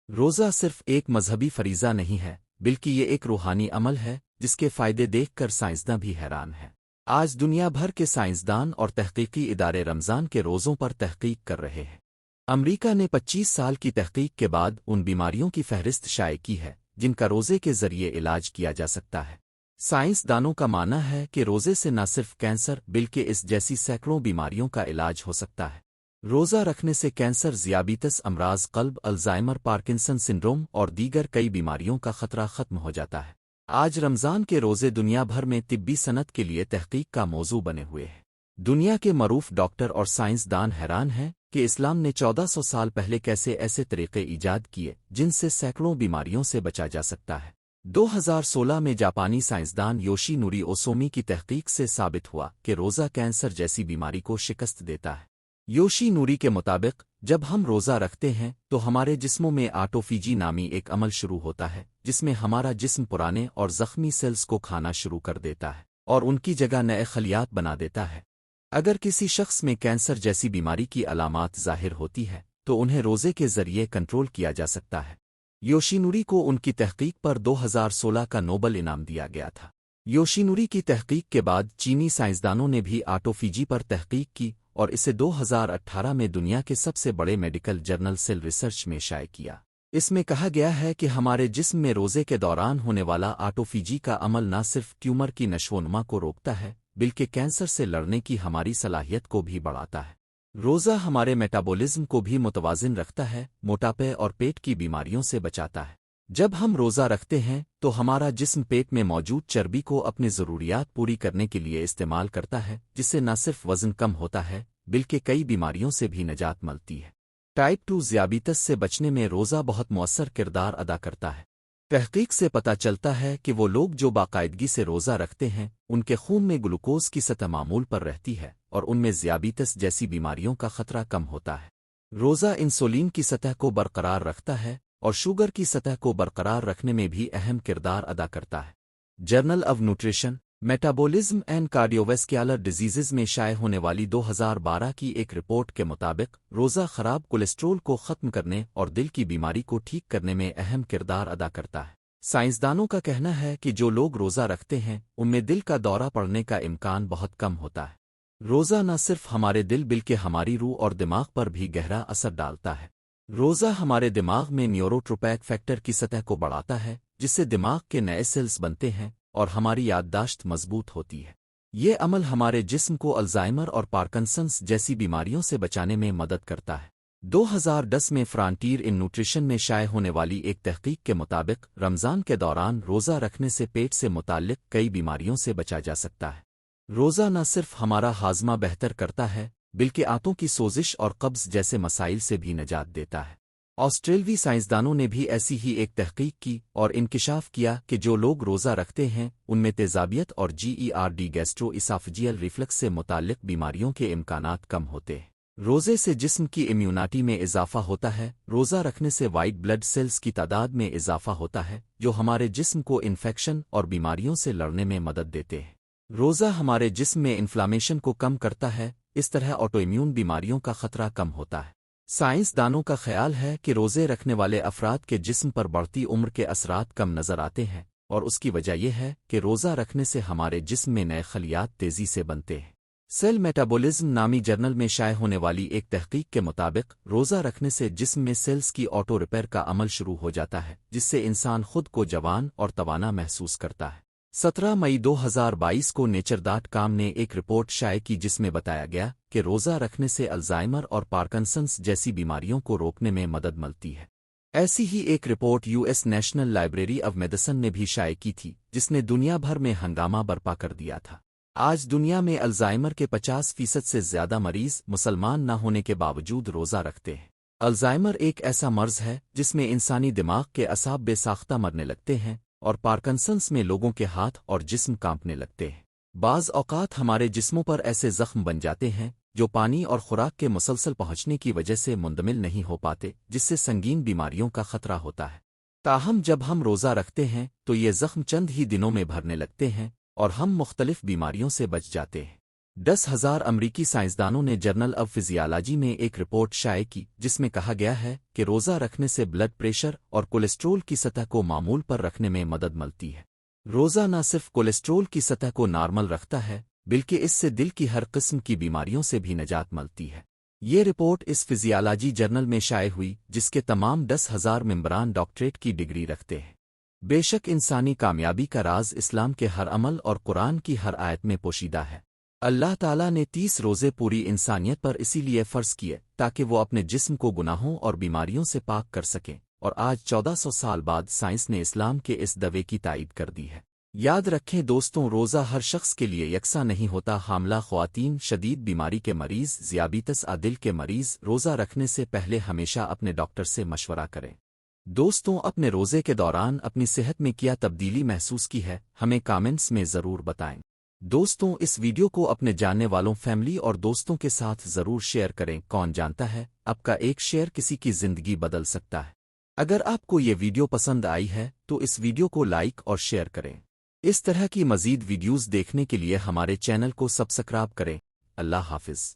روزہ صرف ایک مذہبی فریضہ نہیں ہے بلکہ یہ ایک روحانی عمل ہے جس کے فائدے دیکھ کر سائنسداں بھی حیران ہیں۔ آج دنیا بھر کے سائنسدان اور تحقیقی ادارے رمضان کے روزوں پر تحقیق کر رہے ہیں۔ امریکہ نے 25 سال کی تحقیق کے بعد ان بیماریوں کی فہرست شائع کی ہے جن کا روزے کے ذریعے علاج کیا جا سکتا ہے۔ سائنسدانوں کا ماننا ہے کہ روزے سے نہ صرف کینسر بلکہ اس جیسی سینکڑوں بیماریوں کا علاج ہو سکتا ہے۔ روزہ رکھنے سے کینسر، ذیابیطس، امراض قلب، الزائمر، پارکنسن سنڈروم اور دیگر کئی بیماریوں کا خطرہ ختم ہو جاتا ہے۔ آج رمضان کے روزے دنیا بھر میں طبی صنعت کے لیے تحقیق کا موضوع بنے ہوئے ہیں۔ دنیا کے معروف ڈاکٹر اور سائنسدان حیران ہیں کہ اسلام نے 1400 سال پہلے کیسے ایسے طریقے ایجاد کیے جن سے سینکڑوں بیماریوں سے بچا جا سکتا ہے۔ 2016 میں جاپانی سائنسدان یوشی نوری اوسومی کی تحقیق سے ثابت ہوا کہ روزہ کینسر جیسی بیماری کو شکست دیتا ہے۔ یوشی نوری کے مطابق جب ہم روزہ رکھتے ہیں تو ہمارے جسموں میں آٹوفیجی نامی ایک عمل شروع ہوتا ہے جس میں ہمارا جسم پرانے اور زخمی سیلز کو کھانا شروع کر دیتا ہے اور ان کی جگہ نئے خلیات بنا دیتا ہے۔ اگر کسی شخص میں کینسر جیسی بیماری کی علامات ظاہر ہوتی ہے تو انہیں روزے کے ذریعے کنٹرول کیا جا سکتا ہے۔ یوشینوری کو ان کی تحقیق پر 2016 کا نوبل انعام دیا گیا تھا۔ یوشینوری کی تحقیق کے بعد چینی سائنسدانوں نے بھی آٹوفیجی پر تحقیق کی اور اسے 2018 میں دنیا کے سب سے بڑے میڈیکل جرنل سیل ریسرچ میں شائع کیا۔ اس میں کہا گیا ہے کہ ہمارے جسم میں روزے کے دوران ہونے والا آٹوفیجی کا عمل نہ صرف ٹیومر کی نشوونما کو روکتا ہے بلکہ کینسر سے لڑنے کی ہماری صلاحیت کو بھی بڑھاتا ہے۔ روزہ ہمارے میٹابولزم کو بھی متوازن رکھتا ہے، موٹاپے اور پیٹ کی بیماریوں سے بچاتا ہے۔ جب ہم روزہ رکھتے ہیں تو ہمارا جسم پیٹ میں موجود چربی کو اپنی ضروریات پوری کرنے کے لیے استعمال کرتا ہے جس سے نہ صرف وزن کم ہوتا ہے بلکہ کئی بیماریوں سے بھی نجات ملتی ہے۔ ٹائپ 2 ذیابیطس سے بچنے میں روزہ بہت مؤثر کردار ادا کرتا ہے۔ تحقیق سے پتہ چلتا ہے کہ وہ لوگ جو باقاعدگی سے روزہ رکھتے ہیں ان کے خون میں گلوکوز کی سطح معمول پر رہتی ہے اور ان میں ذیابیطس جیسی بیماریوں کا خطرہ کم ہوتا ہے۔ روزہ انسولین کی سطح کو برقرار رکھتا ہے اور شوگر کی سطح کو برقرار رکھنے میں بھی اہم کردار ادا کرتا ہے۔ Journal of nutrition, metabolism and cardiovascular diseases میں شائع ہونے والی 2012 کی ایک رپورٹ کے مطابق روزہ خراب کولیسٹرول کو ختم کرنے اور دل کی بیماری کو ٹھیک کرنے میں اہم کردار ادا کرتا ہے۔ سائنسدانوں کا کہنا ہے کہ جو لوگ روزہ رکھتے ہیں ان میں دل کا دورہ پڑنے کا امکان بہت کم ہوتا ہے۔ روزہ نہ صرف ہمارے دل بلکہ ہماری روح اور دماغ پر بھی گہرا اثر ڈالتا ہے۔ روزہ ہمارے دماغ میں نیوروٹروپیک فیکٹر کی سطح کو بڑھاتا ہے جس سے دماغ کے نئے سیلز بنتے ہیں اور ہماری یادداشت مضبوط ہوتی ہے۔ یہ عمل ہمارے جسم کو الزائمر اور پارکنسنس جیسی بیماریوں سے بچانے میں مدد کرتا ہے۔ 2010 میں فرانٹیر ان نیوٹریشن میں شائع ہونے والی ایک تحقیق کے مطابق رمضان کے دوران روزہ رکھنے سے پیٹ سے متعلق کئی بیماریوں سے بچا جا سکتا ہے۔ روزہ نہ صرف ہمارا ہاضمہ بہتر کرتا ہے بلکہ آنتوں کی سوزش اور قبض جیسے مسائل سے بھی نجات دیتا ہے۔ آسٹریلوی سائنسدانوں نے بھی ایسی ہی ایک تحقیق کی اور انکشاف کیا کہ جو لوگ روزہ رکھتے ہیں ان میں تیزابیت اور GERD گیسٹرو اسافجیل ریفلکس سے متعلق بیماریوں کے امکانات کم ہوتے ہیں۔ روزے سے جسم کی امیونٹی میں اضافہ ہوتا ہے۔ روزہ رکھنے سے وائٹ بلڈ سیلز کی تعداد میں اضافہ ہوتا ہے جو ہمارے جسم کو انفیکشن اور بیماریوں سے لڑنے میں مدد دیتے ہیں۔ روزہ ہمارے جسم میں انفلامیشن کو کم کرتا ہے، اس طرح آٹو امیون بیماریوں کا خطرہ کم ہوتا ہے۔ سائنسدانوں کا خیال ہے کہ روزے رکھنے والے افراد کے جسم پر بڑھتی عمر کے اثرات کم نظر آتے ہیں اور اس کی وجہ یہ ہے کہ روزہ رکھنے سے ہمارے جسم میں نئے خلیات تیزی سے بنتے ہیں۔ سیل میٹابولزم نامی جرنل میں شائع ہونے والی ایک تحقیق کے مطابق روزہ رکھنے سے جسم میں سیلز کی آٹو ریپیئر کا عمل شروع ہو جاتا ہے جس سے انسان خود کو جوان اور توانا محسوس کرتا ہے۔ 17 مئی 2022 کو نیچر.com نے ایک رپورٹ شائع کی جس میں بتایا گیا کہ روزہ رکھنے سے الزائمر اور پارکنسنس جیسی بیماریوں کو روکنے میں مدد ملتی ہے۔ ایسی ہی ایک report US national library of medicine نے بھی شائع کی تھی جس نے دنیا بھر میں ہنگامہ برپا کر دیا تھا۔ آج دنیا میں الزائمر کے 50% سے زیادہ مریض مسلمان نہ ہونے کے باوجود روزہ رکھتے ہیں۔ الزائمر ایک ایسا مرض ہے جس میں انسانی دماغ کے اعصاب بے ساختہ مرنے لگتے ہیں اور پارکنسنس میں لوگوں کے ہاتھ اور جسم کانپنے لگتے ہیں۔ بعض اوقات ہمارے جسموں پر ایسے زخم بن جاتے ہیں جو پانی اور خوراک کے مسلسل پہنچنے کی وجہ سے مندمل نہیں ہو پاتے جس سے سنگین بیماریوں کا خطرہ ہوتا ہے۔ تاہم جب ہم روزہ رکھتے ہیں تو یہ زخم چند ہی دنوں میں بھرنے لگتے ہیں اور ہم مختلف بیماریوں سے بچ جاتے ہیں۔ 10,000 امریکی سائنسدانوں نے جرنل آف فزیالوجی میں ایک رپورٹ شائع کی جس میں کہا گیا ہے کہ روزہ رکھنے سے بلڈ پریشر اور کولیسٹرول کی سطح کو معمول پر رکھنے میں مدد ملتی ہے۔ روزہ نہ صرف کولیسٹرول کی سطح کو نارمل رکھتا ہے بلکہ اس سے دل کی ہر قسم کی بیماریوں سے بھی نجات ملتی ہے۔ یہ رپورٹ اس فزیالوجی جرنل میں شائع ہوئی جس کے تمام 10,000 ممبران ڈاکٹریٹ کی ڈگری رکھتے ہیں۔ بے شک انسانی کامیابی کا راز اسلام کے ہر عمل اور قرآن کی ہر آیت میں پوشیدہ ہے۔ اللہ تعالیٰ نے 30 روزے پوری انسانیت پر اسی لیے فرض کیے تاکہ وہ اپنے جسم کو گناہوں اور بیماریوں سے پاک کر سکیں، اور آج 1400 سال بعد سائنس نے اسلام کے اس دعوے کی تائید کر دی ہے۔ یاد رکھیں دوستوں، روزہ ہر شخص کے لیے یکساں نہیں ہوتا۔ حاملہ خواتین، شدید بیماری کے مریض، ذیابیطس دل کے مریض روزہ رکھنے سے پہلے ہمیشہ اپنے ڈاکٹر سے مشورہ کریں۔ دوستوں، اپنے روزے کے دوران اپنی صحت میں کیا تبدیلی محسوس کی ہے ہمیں کامنٹس میں ضرور بتائیں۔ دوستوں، اس ویڈیو کو اپنے جاننے والوں، فیملی اور دوستوں کے ساتھ ضرور شیئر کریں۔ کون جانتا ہے آپ کا ایک شیئر کسی کی زندگی بدل سکتا ہے۔ اگر آپ کو یہ ویڈیو پسند آئی ہے تو اس ویڈیو کو لائک اور شیئر کریں۔ اس طرح کی مزید ویڈیوز دیکھنے کے لیے ہمارے چینل کو سبسکرائب کریں۔ اللہ حافظ۔